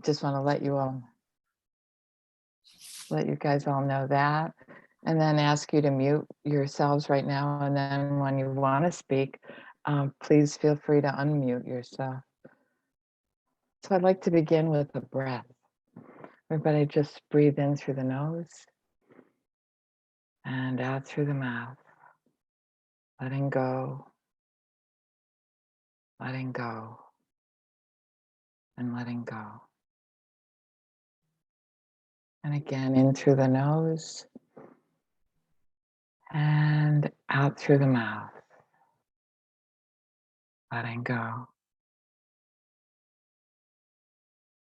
just want to let you guys all know that, and then ask you to mute yourselves right now. And then when you want to speak, please feel free to unmute yourself. So I'd like to begin with a breath. Everybody just breathe in through the nose and out through the mouth, letting go, and letting go. And again, in through the nose and out through the mouth, letting go.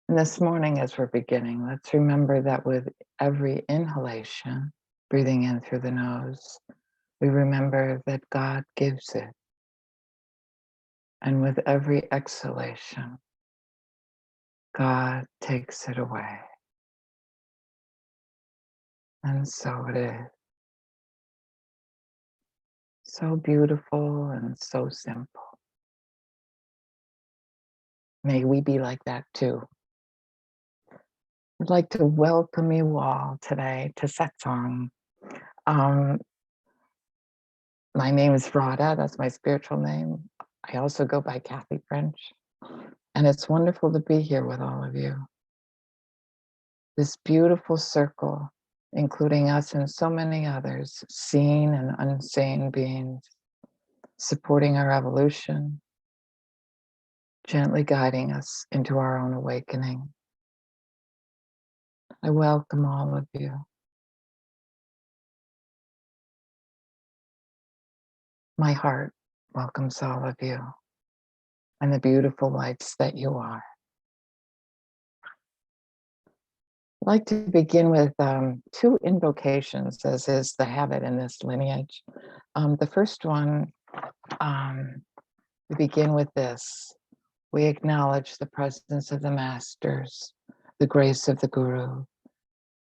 And this morning, as we're beginning, let's remember that with every inhalation, breathing in through the nose, we remember that God gives it. And with every exhalation, God takes it away. And so it is. So beautiful and so simple. May we be like that too. I'd like to welcome you all today to Satsang. My name is Radha, that's my spiritual name. I also go by Kathy French. And it's wonderful to be here with all of you. This beautiful circle, including us and so many others, seen and unseen beings, supporting our evolution, gently guiding us into our own awakening. I welcome all of you. My heart welcomes all of you and the beautiful lights that you are. I'd like to begin with two invocations, as is the habit in this lineage. The first one, we begin with this. We acknowledge the presence of the masters, the grace of the Guru,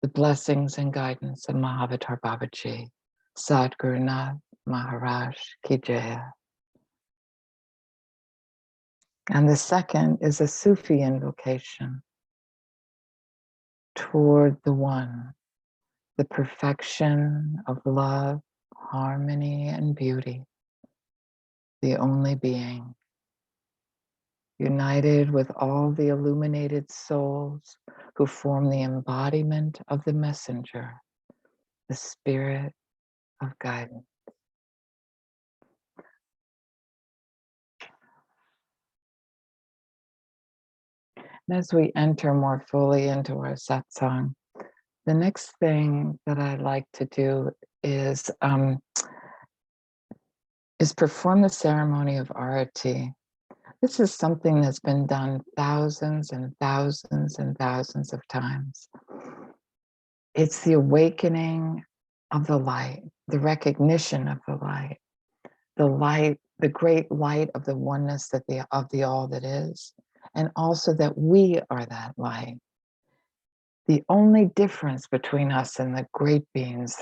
the blessings and guidance of Mahavatar Babaji, Sadguru Nath Maharaj Ki Jai. And the second is a Sufi invocation toward the One, the perfection of love, harmony, and beauty, the only being, united with all the illuminated souls who form the embodiment of the messenger, the spirit of guidance. And as we enter more fully into our satsang, the next thing that I'd like to do is perform the ceremony of arati. This is something that's been done thousands and thousands and thousands of times. It's the awakening of the light, the recognition of the light, the great light of the oneness of the all that is, and also that we are that light. The only difference between us and the great beings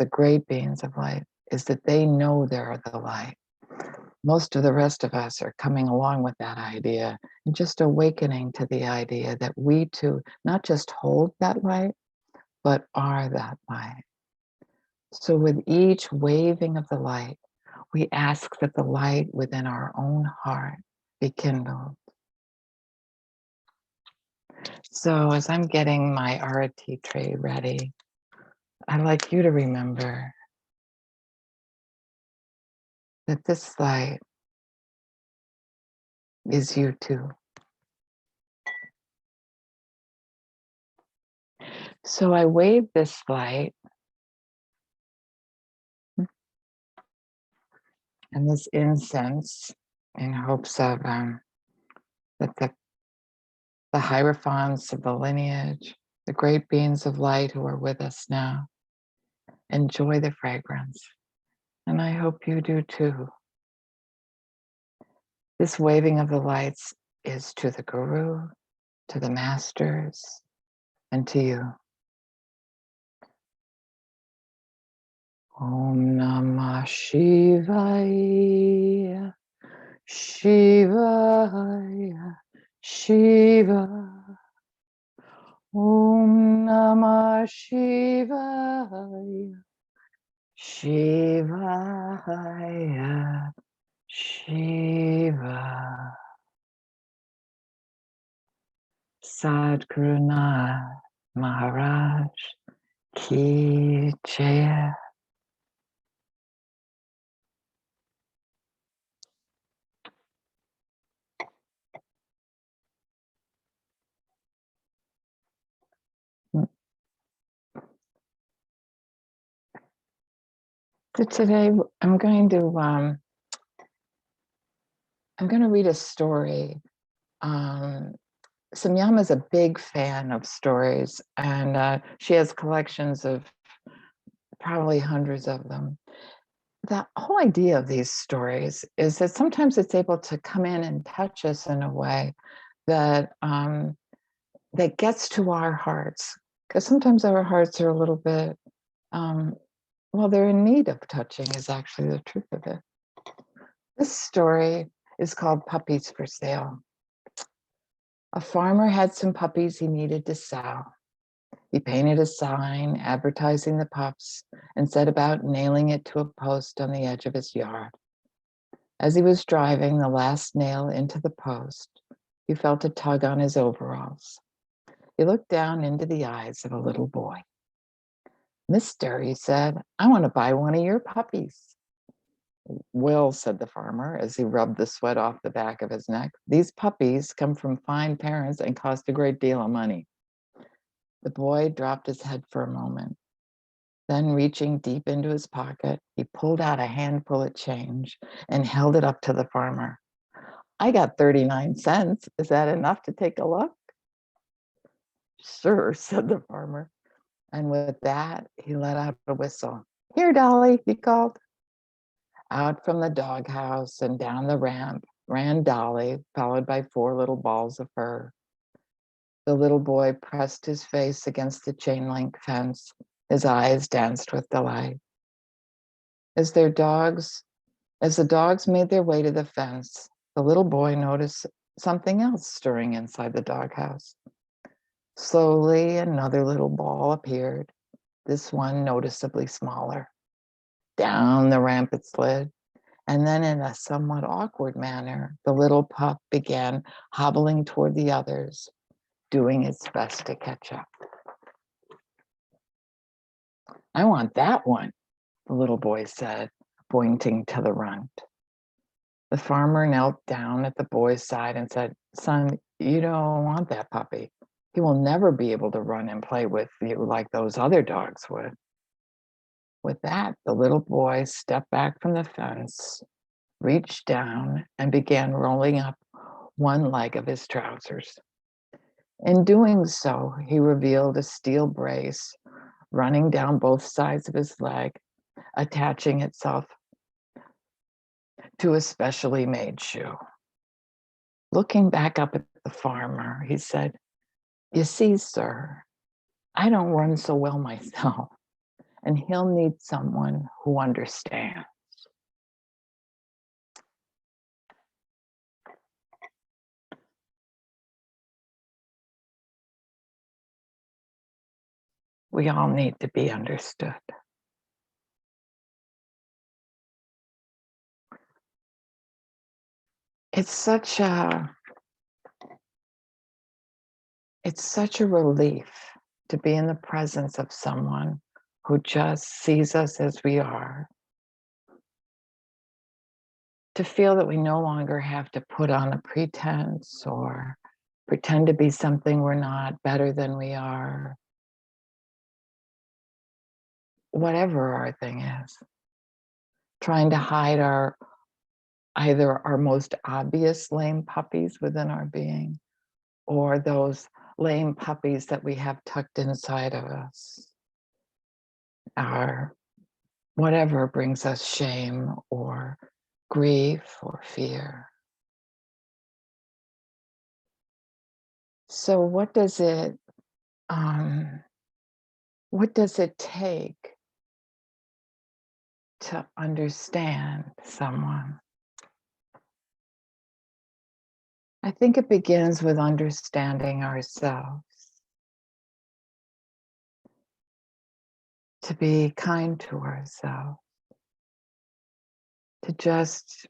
of light, is that they know they're the light. Most of the rest of us are coming along with that idea and just awakening to the idea that we too not just hold that light, but are that light. So with each waving of the light, we ask that the light within our own heart be kindled. So as I'm getting my arati tray ready, I'd like you to remember that this light is you too. So I wave this light and this incense in hopes of that the hierophants of the lineage, the great beings of light who are with us now, enjoy the fragrance. And I hope you do too. This waving of the lights is to the Guru, to the masters, and to you. Om Namah Shivaya, Shivaya, Shiva. Om Namah Shivaya. Shivaya. Shiva. Sadhguru Maharaj Ki Jaya. So today I'm going to read a story. Samyama is a big fan of stories, and she has collections of probably hundreds of them. The whole idea of these stories is that sometimes it's able to come in and touch us in a way that that gets to our hearts, because sometimes our hearts are a little bit well, they're in need of touching, is actually the truth of it. This story is called Puppies for Sale. A farmer had some puppies he needed to sell. He painted a sign advertising the pups and set about nailing it to a post on the edge of his yard. As he was driving the last nail into the post, he felt a tug on his overalls. He looked down into the eyes of a little boy. "Mister," he said, "I want to buy one of your puppies." "Well," said the farmer as he rubbed the sweat off the back of his neck, "these puppies come from fine parents and cost a great deal of money." The boy dropped his head for a moment. Then, reaching deep into his pocket, he pulled out a handful of change and held it up to the farmer. "I got 39 cents. Is that enough to take a look?" "Sure," said the farmer. And with that, he let out a whistle. "Here, Dolly," he called. Out from the doghouse and down the ramp ran Dolly, followed by four little balls of fur. The little boy pressed his face against the chain link fence. His eyes danced with delight. As their dogs As the dogs made their way to the fence, the little boy noticed something else stirring inside the doghouse. Slowly, another little ball appeared, this one noticeably smaller. Down the ramp it slid, and then in a somewhat awkward manner, the little pup began hobbling toward the others, doing its best to catch up. "I want that one," the little boy said, pointing to the runt. The farmer knelt down at the boy's side and said, "Son, you don't want that puppy. He will never be able to run and play with you like those other dogs would." With that, the little boy stepped back from the fence, reached down, and began rolling up one leg of his trousers. In doing so, he revealed a steel brace running down both sides of his leg, attaching itself to a specially made shoe. Looking back up at the farmer, he said, "You see, sir, I don't run so well myself, and he'll need someone who understands." We all need to be understood. It's such a it's such a relief to be in the presence of someone who just sees us as we are, to feel that we no longer have to put on a pretense or pretend to be something we're not, better than we are, whatever our thing is. Trying to hide either our most obvious lame puppies within our being or those lame puppies that we have tucked inside of us, our whatever brings us shame or grief or fear. So um, what does it take to understand someone? I think it begins with understanding ourselves. to be kind to ourselves, to just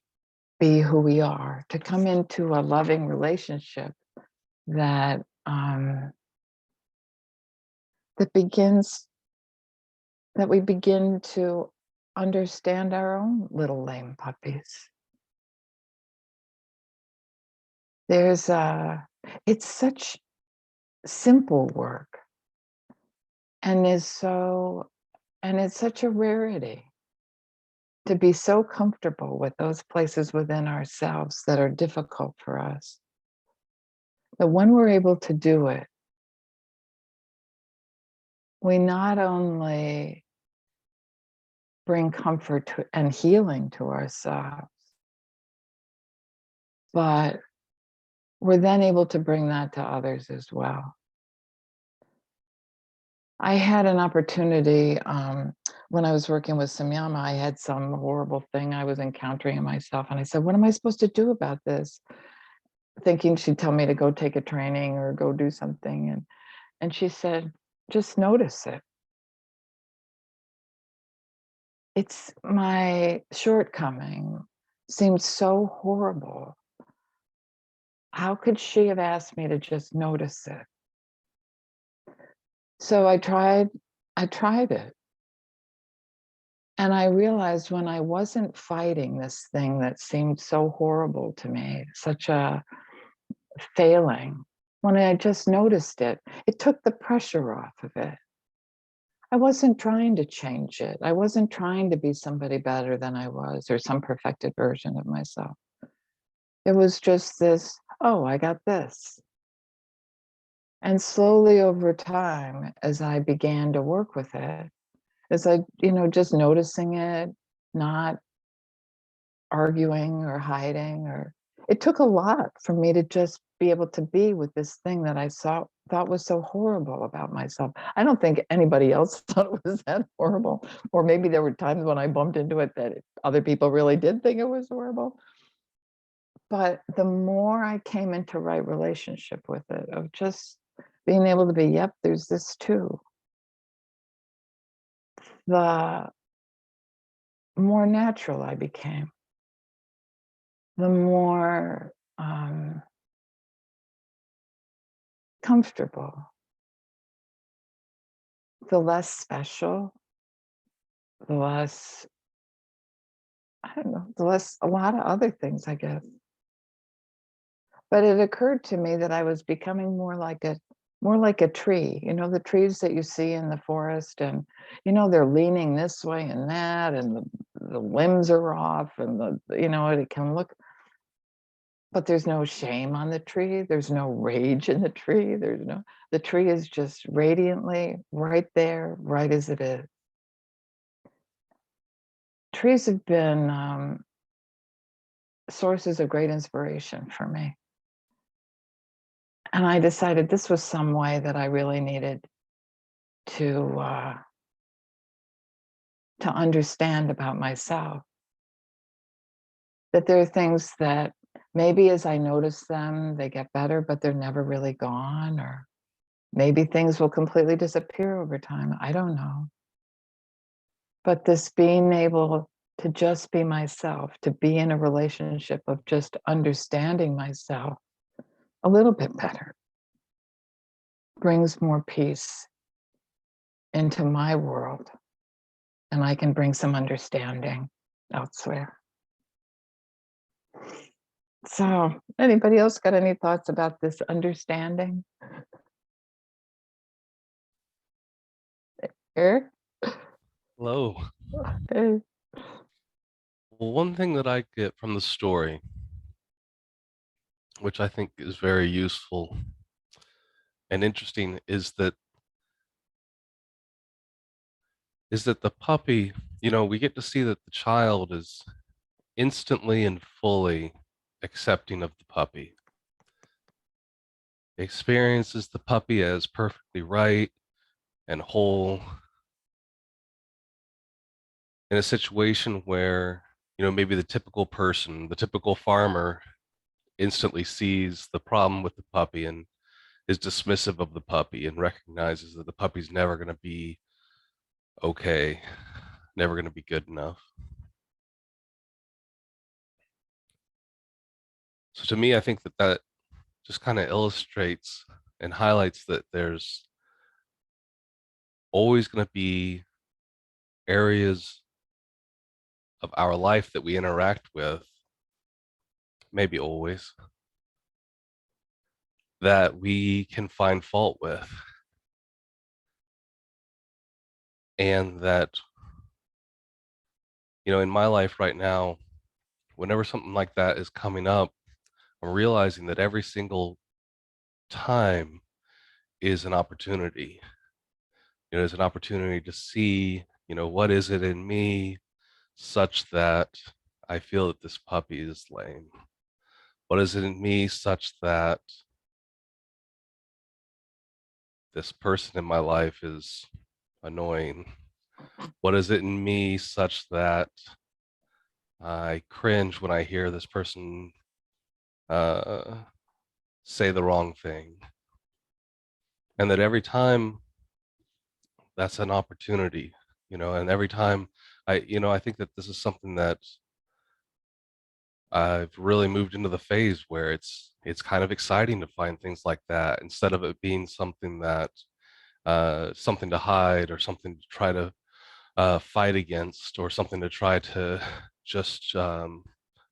be who we are, to come into a loving relationship that that begins that we begin to understand our own little lame puppies. There's a It's such simple work and it's such a rarity to be so comfortable with those places within ourselves that are difficult for us. That when we're able to do it, we not only bring comfort and healing to ourselves, but we're then able to bring that to others as well. I had an opportunity when I was working with Samyama. I had some horrible thing I was encountering in myself, and I said, "What am I supposed to do about this?" Thinking she'd tell me to go take a training or go do something, and she said, "Just notice it. It's my shortcoming seemed so horrible. How could she have asked me to just notice it?" So I tried it. And I realized when I wasn't fighting this thing that seemed so horrible to me, such a failing, when I just noticed it, it took the pressure off of it. I wasn't trying to change it. I wasn't trying to be somebody better than I was or some perfected version of myself. It was just this, oh, I got this. And slowly over time, as I began to work with it, as I, just noticing it, not arguing or hiding, or it took a lot for me to just be able to be with this thing that I thought was so horrible about myself. I don't think anybody else thought it was that horrible, or maybe there were times when I bumped into it that other people really did think it was horrible. But the more I came into right relationship with it, of just being able to be, yep, there's this too, the more natural I became, the more comfortable, the less special, the less, I don't know, the less a lot of other things, I guess. But it occurred to me that I was becoming more like a tree. The trees that you see in the forest, and they're leaning this way and that, and the limbs are off, and it can look, but there's no shame on the tree. There's no rage in the tree. The tree is just radiantly right there, right as it is. Trees have been sources of great inspiration for me. And I decided this was some way that I really needed to understand about myself. That there are things that maybe as I notice them, they get better, but they're never really gone. Or maybe things will completely disappear over time. I don't know. But this being able to just be myself, to be in a relationship of just understanding myself a little bit better, brings more peace into my world, and I can bring some understanding elsewhere. So, anybody else got any thoughts about this understanding? Eric? Hello. Hey. Well, one thing that I get from the story, which I think is very useful and interesting, is that the puppy, we get to see that the child is instantly and fully accepting of the puppy. Experiences the puppy as perfectly right and whole in a situation where, maybe the typical person, the typical farmer instantly sees the problem with the puppy and is dismissive of the puppy and recognizes that the puppy's never going to be okay, never going to be good enough. So to me, I think that that just kind of illustrates and highlights that there's always going to be areas of our life that we interact with, maybe always, that we can find fault with. And that, in my life right now, whenever something like that is coming up, I'm realizing that every single time is an opportunity. It's an opportunity to see, what is it in me such that I feel that this puppy is lame? What is it in me such that this person in my life is annoying? What is it in me such that I cringe when I hear this person uh, say the wrong thing? And that every time that's an opportunity, and every time I think that this is something that I've really moved into the phase where it's kind of exciting to find things like that instead of it being something that something to hide or something to try to fight against or something to try to just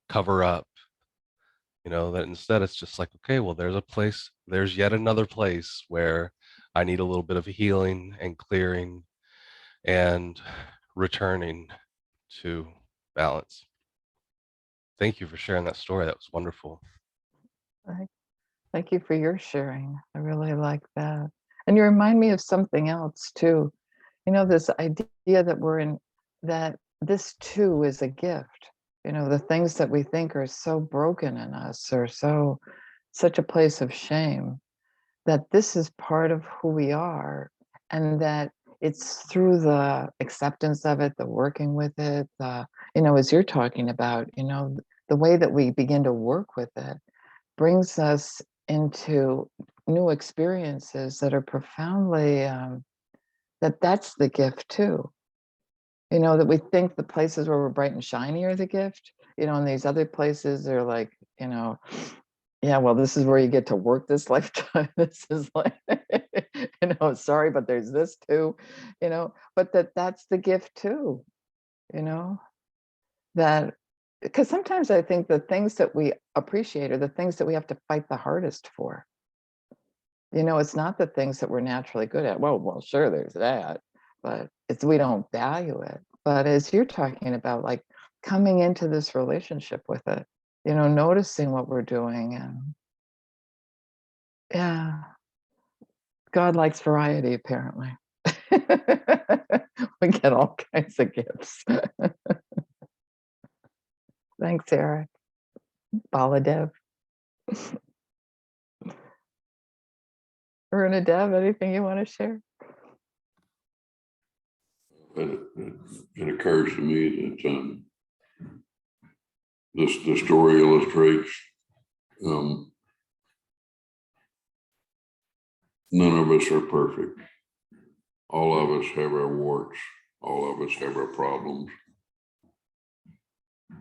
cover up. That instead it's just like, okay, well, there's yet another place where I need a little bit of healing and clearing and returning to balance. Thank you for sharing that story. That was wonderful. Right. Thank you for your sharing. I really like that. And you remind me of something else too. This idea that we're in, that this too is a gift. The things that we think are so broken in us or such a place of shame, that this is part of who we are, and that it's through the acceptance of it, the working with it, as you're talking about, the way that we begin to work with it brings us into new experiences that are profoundly, that's the gift too. That we think the places where we're bright and shiny are the gift, and these other places are like, yeah, well, this is where you get to work this lifetime. This is like, sorry, but there's this too, but that's the gift too, you know, that because sometimes I think the things that we appreciate are the things that we have to fight the hardest for. It's not the things that we're naturally good at. Well, sure, there's that, but we don't value it. But as you're talking about, like coming into this relationship with it, noticing what we're doing, and yeah, God likes variety, apparently. We get all kinds of gifts. Thanks, Eric. Baladev. Dev, anything you want to share? It occurs to me that the story illustrates none of us are perfect. All of us have our warts. All of us have our problems.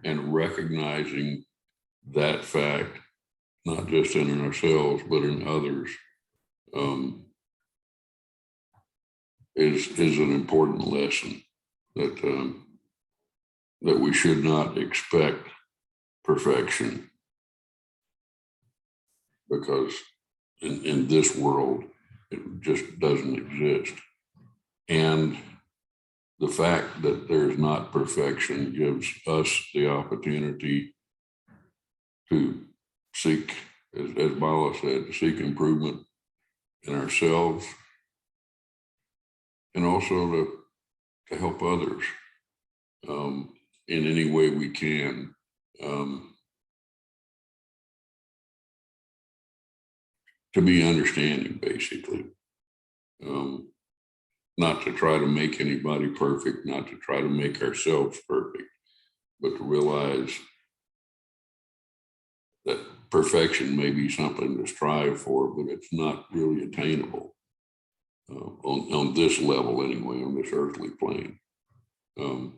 And recognizing that fact, not just in ourselves, but in others, is an important lesson that that we should not expect perfection, because in this world it just doesn't exist. And the fact that there's not perfection gives us the opportunity to seek, as Bala said, to seek improvement in ourselves, and also to help others in any way we can. To be understanding, basically. Not to try to make anybody perfect, not to try to make ourselves perfect, but to realize that perfection may be something to strive for, but it's not really attainable. on this level anyway, on this earthly plane. And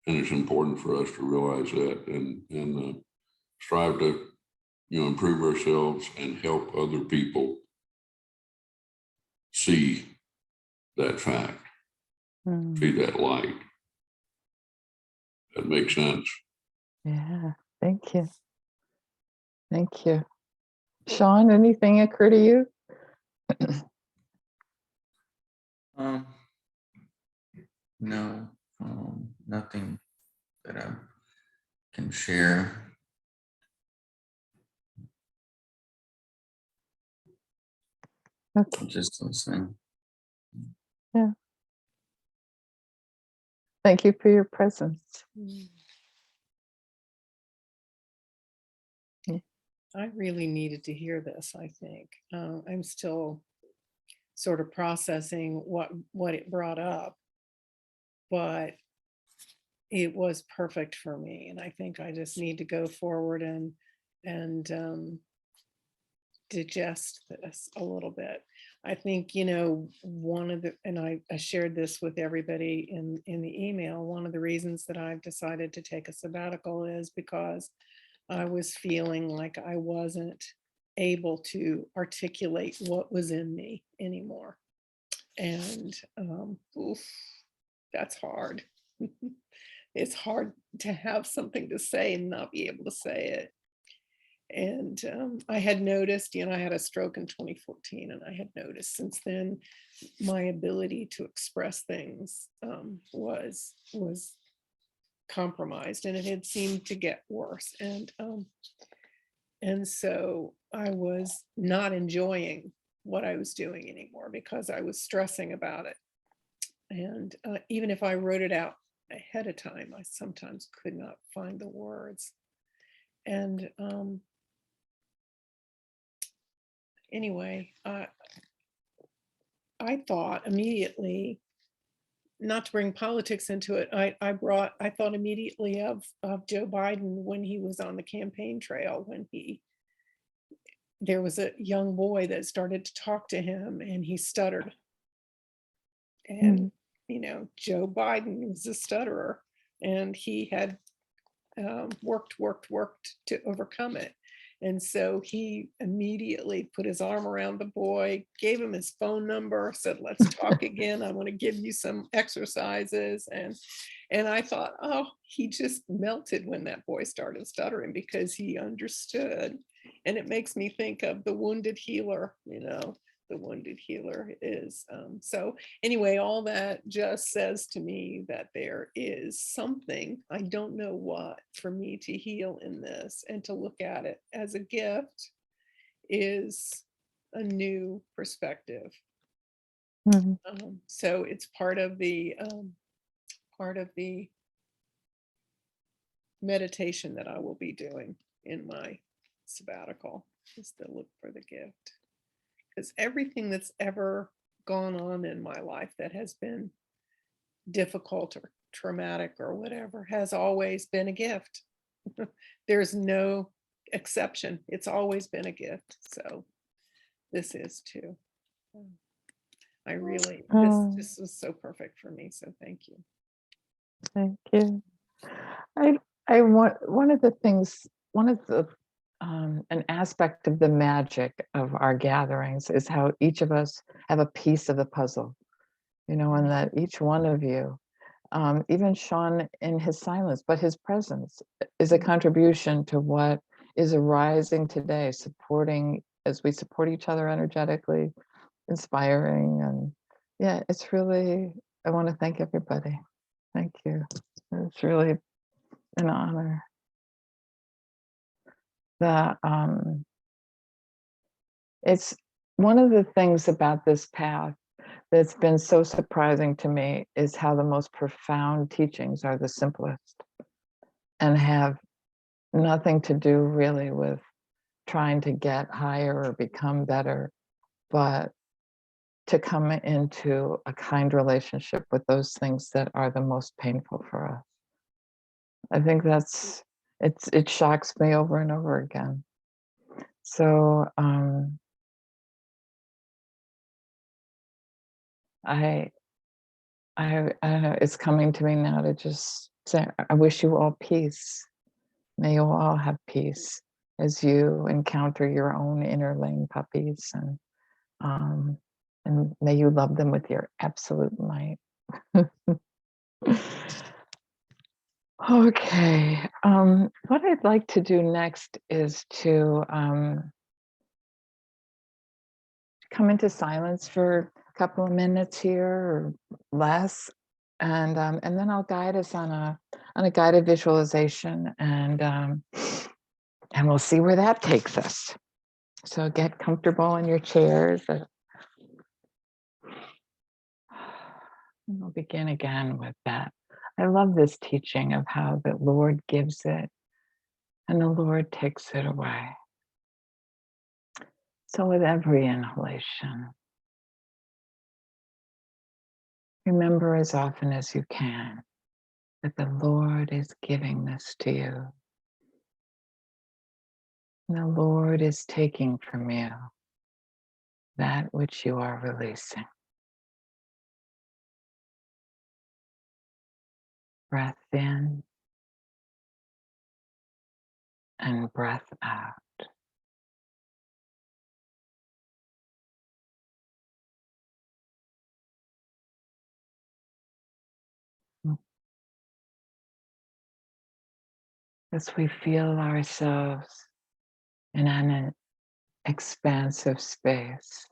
it's important for us to realize that and strive to, improve ourselves and help other people see that fact, see that light. That makes sense. Yeah, thank you. Thank you. Sean, anything occur to you? No, nothing that I can share. Okay. Just listening. Yeah. Thank you for your presence. I really needed to hear this, I think. I'm still sort of processing what it brought up, but it was perfect for me. And I think I just need to go forward and digest this a little bit. I think, one of the, and I shared this with everybody in the email, one of the reasons that I've decided to take a sabbatical is because I was feeling like I wasn't able to articulate what was in me anymore. And that's hard. It's hard to have something to say and not be able to say it. And I had noticed, I had a stroke in 2014, and I had noticed since then my ability to express things was compromised, and it had seemed to get worse. And so I was not enjoying what I was doing anymore because I was stressing about it. And even if I wrote it out ahead of time, I sometimes could not find the words. And anyway, I thought immediately, not to bring politics into it, I thought immediately of Joe Biden when he was on the campaign trail, when there was a young boy that started to talk to him and he stuttered. And, Joe Biden was a stutterer, and he had worked to overcome it. And so he immediately put his arm around the boy, gave him his phone number, said, let's talk again. I want to give you some exercises. And I thought, oh, he just melted when that boy started stuttering because he understood. And it makes me think of the wounded healer, the wounded healer is. So anyway, all that just says to me that there is something, I don't know what, for me to heal in this, and to look at it as a gift is a new perspective. So it's part of the meditation that I will be doing in my sabbatical, is to look for the gift. Because everything that's ever gone on in my life that has been difficult or traumatic or whatever has always been a gift. There's no exception. It's always been a gift. So this is too. I really, this was so perfect for me. So thank you. Thank you. I want, one of the an aspect of the magic of our gatherings is how each of us have a piece of the puzzle, and that each one of you, even Sean in his silence, but his presence is a contribution to what is arising today, supporting, as we support each other energetically, inspiring. And yeah, it's really, I want to thank everybody. Thank you. It's really an honor. It's one of the things about this path that's been so surprising to me is how the most profound teachings are the simplest and have nothing to do really with trying to get higher or become better, but to come into a kind relationship with those things that are the most painful for us. I think it shocks me over and over again. So I I don't know, it's coming to me now to just say, I wish you all peace. May you all have peace as you encounter your own inner lame puppies, um, and may you love them with your absolute might. Okay, what I'd like to do next is to come into silence for a couple of minutes here or less, and then I'll guide us on a guided visualization, and we'll see where that takes us. So get comfortable in your chairs. And we'll begin again with that. I love this teaching of how the Lord gives it and the Lord takes it away. So with every inhalation, remember as often as you can that the Lord is giving this to you. And the Lord is taking from you that which you are releasing. Breath in and breath out. As we feel ourselves in an expansive space,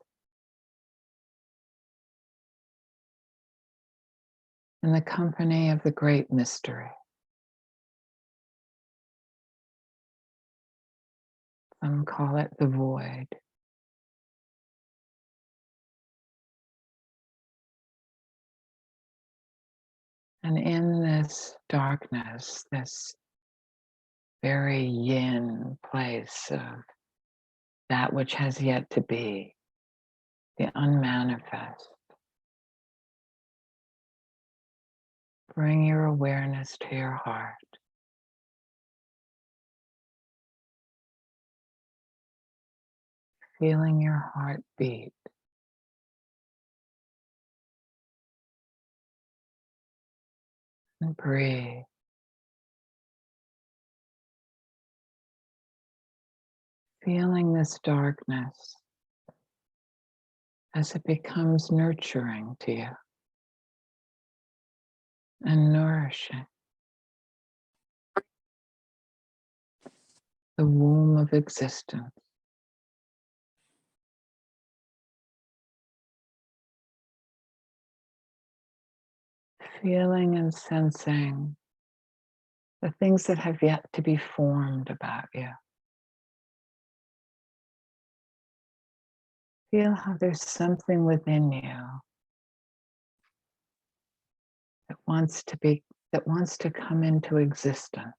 in the company of the great mystery. Some call it the void. And in this darkness, this very yin place of that which has yet to be, the unmanifest, bring your awareness to your heart. Feeling your heart beat. And breathe. Feeling this darkness as it becomes nurturing to you and nourishing. The womb of existence. Feeling and sensing the things that have yet to be formed about you. Feel how there's something within you that wants to come into existence.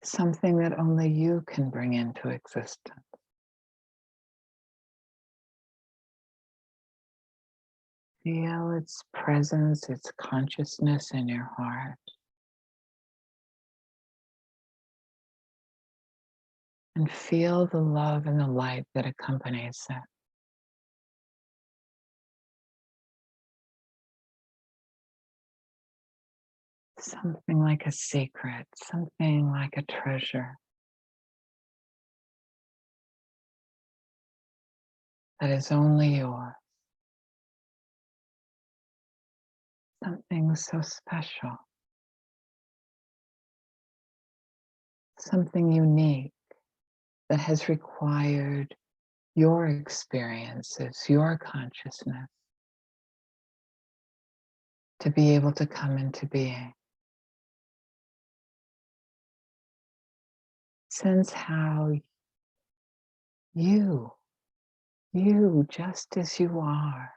Something that only you can bring into existence. Feel its presence, its consciousness in your heart. And feel the love and the light that accompanies it. Something like a secret, something like a treasure that is only yours. Something so special. Something unique that has required your experiences, your consciousness to be able to come into being. Sense how you just as you are,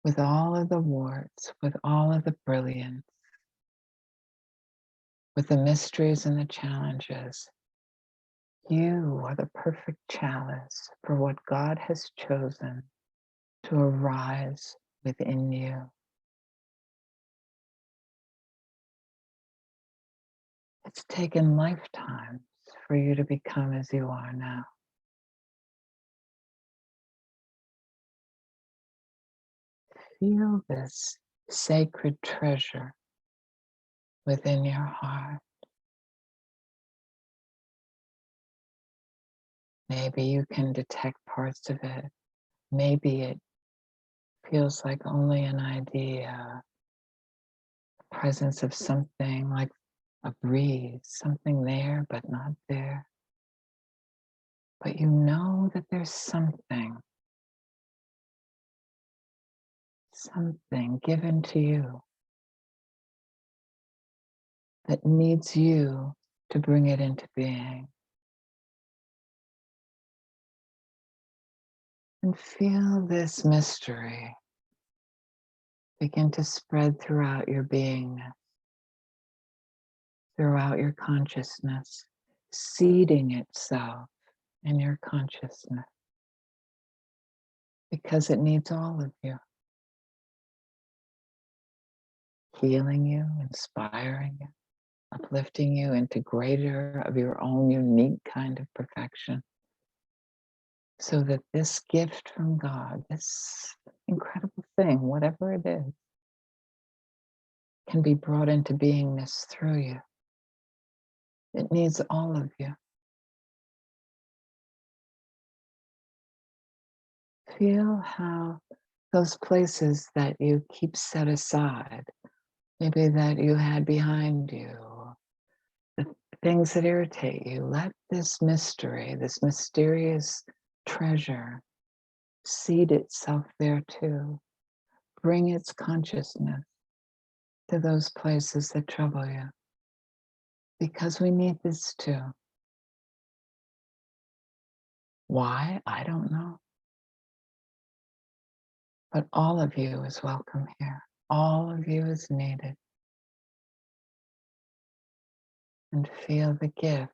with all of the warts, with all of the brilliance, with the mysteries and the challenges, you are the perfect chalice for what God has chosen to arise within you. It's taken lifetimes for you to become as you are now. Feel this sacred treasure within your heart. Maybe you can detect parts of it. Maybe it feels like only an idea, presence of something like a breeze, something there but not there. But you know that there's something given to you that needs you to bring it into being. And feel this mystery begin to spread throughout your beingness, throughout your consciousness, seeding itself in your consciousness because it needs all of you, healing you, inspiring you, uplifting you into greater of your own unique kind of perfection, so that this gift from God, this incredible thing, whatever it is, can be brought into beingness through you. It needs all of you. Feel how those places that you keep set aside, maybe that you had behind you, the things that irritate you, let this mystery, this mysterious treasure, seed itself there too. Bring its consciousness to those places that trouble you. Because we need this too. Why? I don't know. But all of you is welcome here. All of you is needed. And feel the gift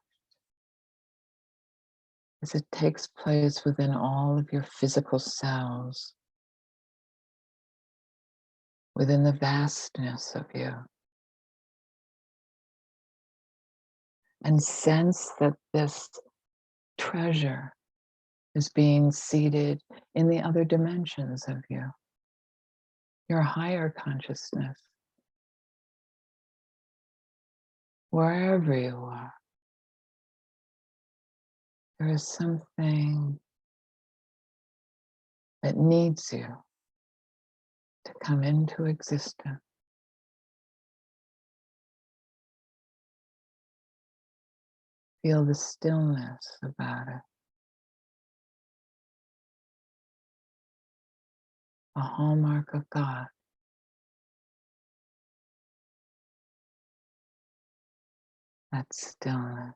as it takes place within all of your physical cells, within the vastness of you. And sense that this treasure is being seeded in the other dimensions of you, your higher consciousness, wherever you are. There is something that needs you to come into existence. Feel the stillness about it. A hallmark of God. That stillness.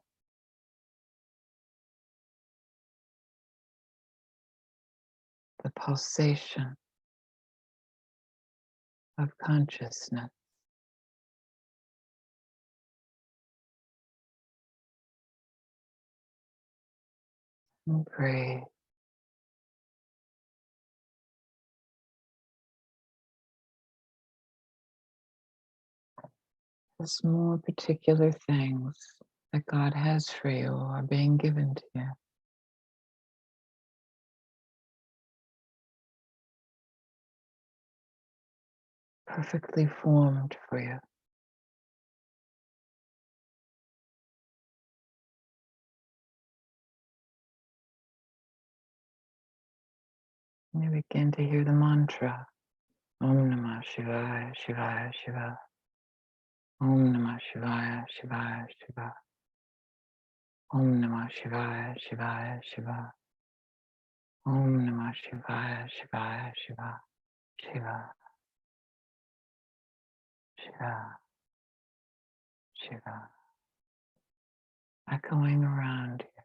The pulsation of consciousness. And breathe. As more particular things that God has for you are being given to you. Perfectly formed for you. And you begin to hear the mantra. Om Namah Shivaya, Shivaya, Shiva. Om Namah Shivaya, Shivaya, Shiva. Om Namah Shivaya, Shivaya, Shiva. Om Namah Shivaya, Shivaya, Shiva. Shiva, Shiva, Shiva. Echoing around you,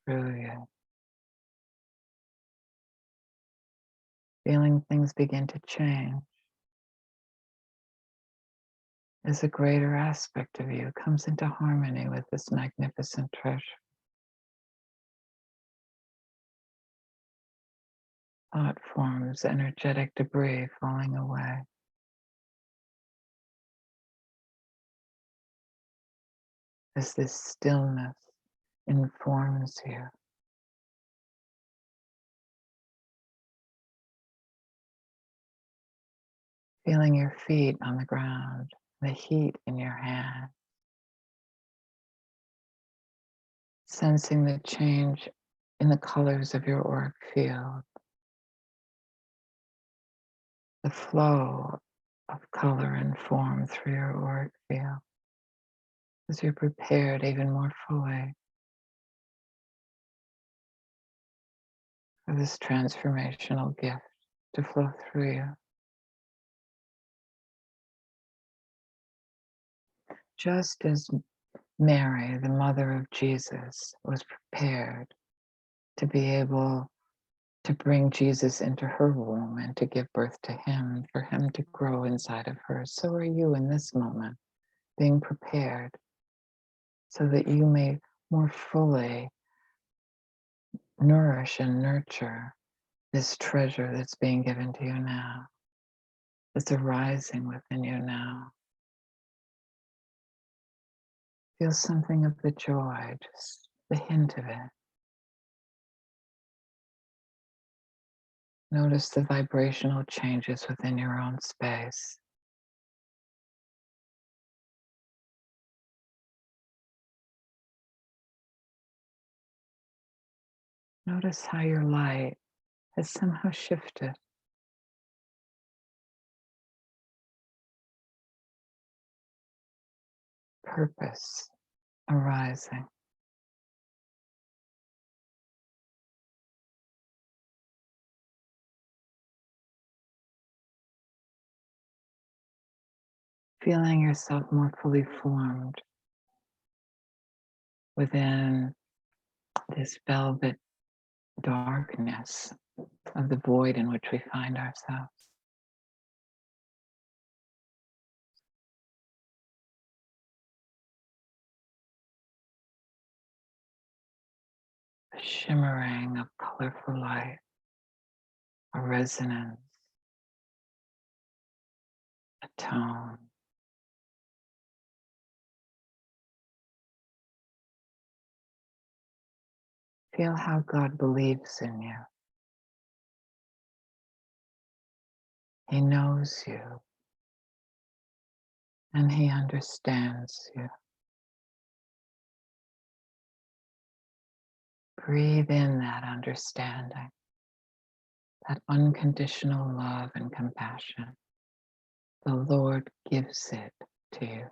through you. Feeling things begin to change as a greater aspect of you comes into harmony with this magnificent treasure. Thought forms, energetic debris falling away. As this stillness informs you. Feeling your feet on the ground, the heat in your hand. Sensing the change in the colors of your auric field. The flow of color and form through your auric field as you're prepared even more fully for this transformational gift to flow through you. Just as Mary, the mother of Jesus, was prepared to be able to bring Jesus into her womb and to give birth to him, for him to grow inside of her, so are you in this moment, being prepared so that you may more fully nourish and nurture this treasure that's being given to you now, that's arising within you now. Feel something of the joy, just the hint of it. Notice the vibrational changes within your own space. Notice how your light has somehow shifted. Purpose arising. Feeling yourself more fully formed within this velvet darkness of the void in which we find ourselves. A shimmering of colorful light, a resonance, a tone. Feel how God believes in you. He knows you and he understands you. Breathe in that understanding, that unconditional love and compassion. The Lord gives it to you.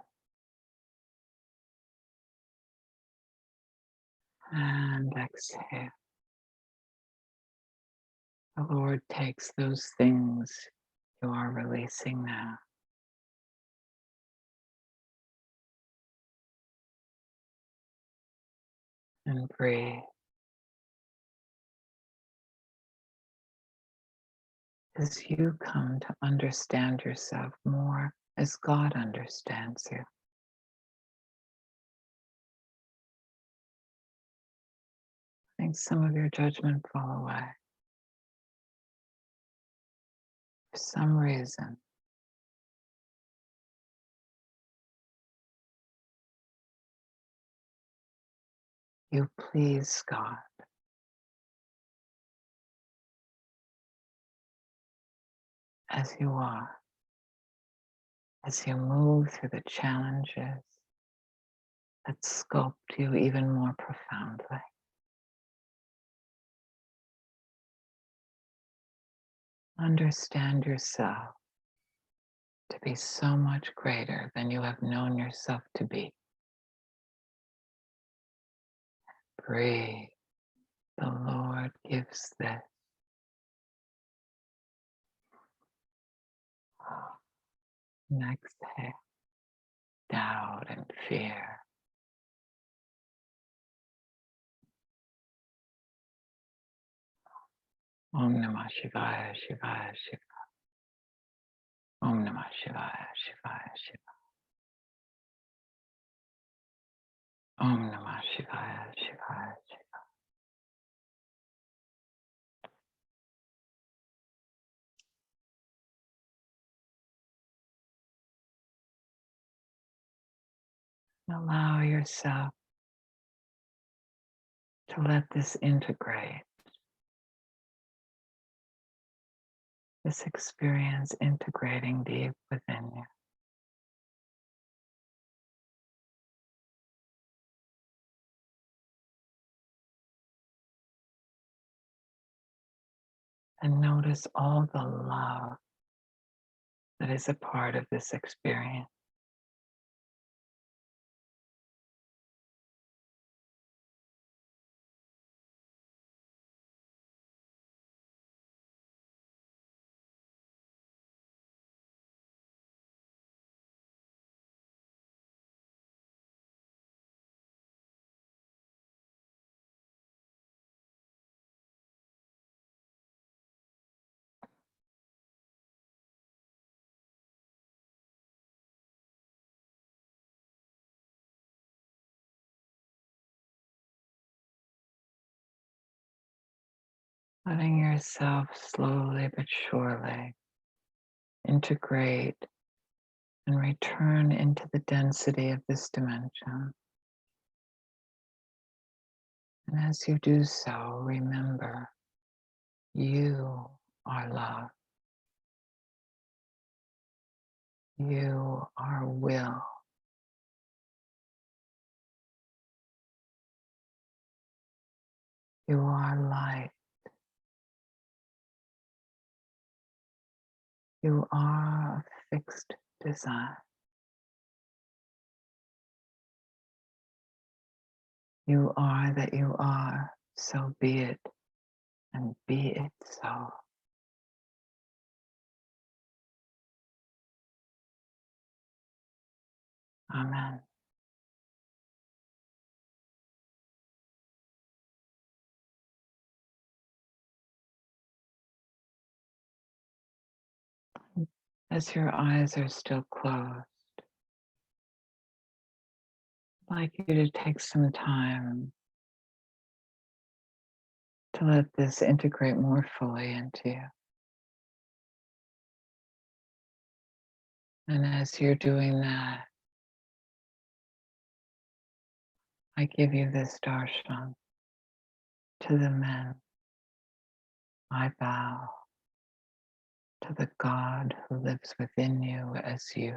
And exhale. The Lord takes those things you are releasing now and breathe. As you come to understand yourself more as God understands you. I think some of your judgment fall away. For some reason, you please God. As you are, as you move through the challenges that sculpt you even more profoundly. Understand yourself to be so much greater than you have known yourself to be. Breathe. The Lord gives this. And exhale. Doubt and fear. Om Namah Shivaya, Shivaya, Shivaya. Om Namah Shivaya, Shivaya, Shivaya. Om Namah Shivaya, Shivaya, Shivaya. Allow yourself to let this integrate this experience integrating deep within you. And notice all the love that is a part of this experience. Letting yourself slowly but surely integrate and return into the density of this dimension. And as you do so, remember, you are love. You are will. You are light. You are a fixed design. You are that you are, so be it, and be it so. Amen. As your eyes are still closed, I'd like you to take some time to let this integrate more fully into you. And as you're doing that, I give you this darshan. To the men, I bow. To the God who lives within you as you,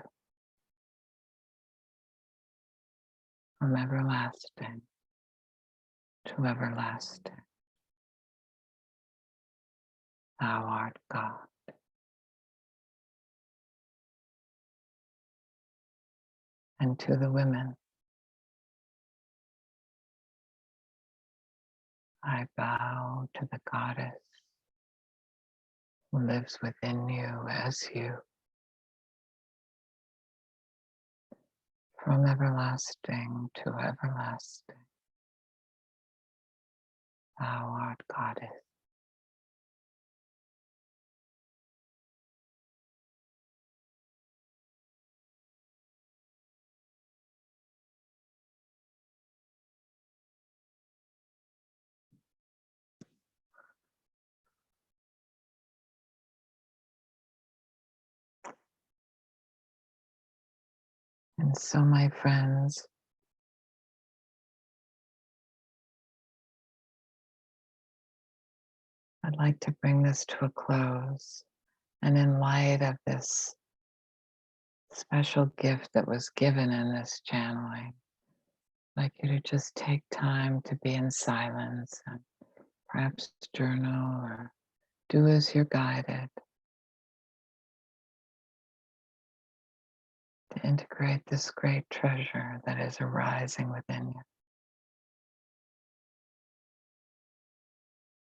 from everlasting to everlasting. Thou art God. And to the women, I bow to the Goddess who lives within you as you, from everlasting to everlasting. Thou art Goddess. And so, my friends, I'd like to bring this to a close. And in light of this special gift that was given in this channeling, I'd like you to just take time to be in silence and perhaps journal or do as you're guided to integrate this great treasure that is arising within you.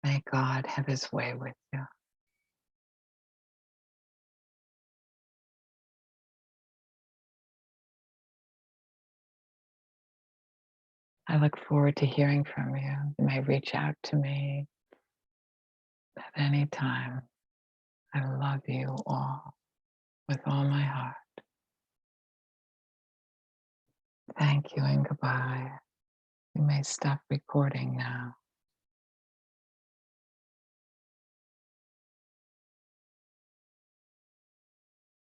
May God have his way with you. I look forward to hearing from you. You may reach out to me at any time. I love you all with all my heart. Thank you and goodbye. You may stop recording now.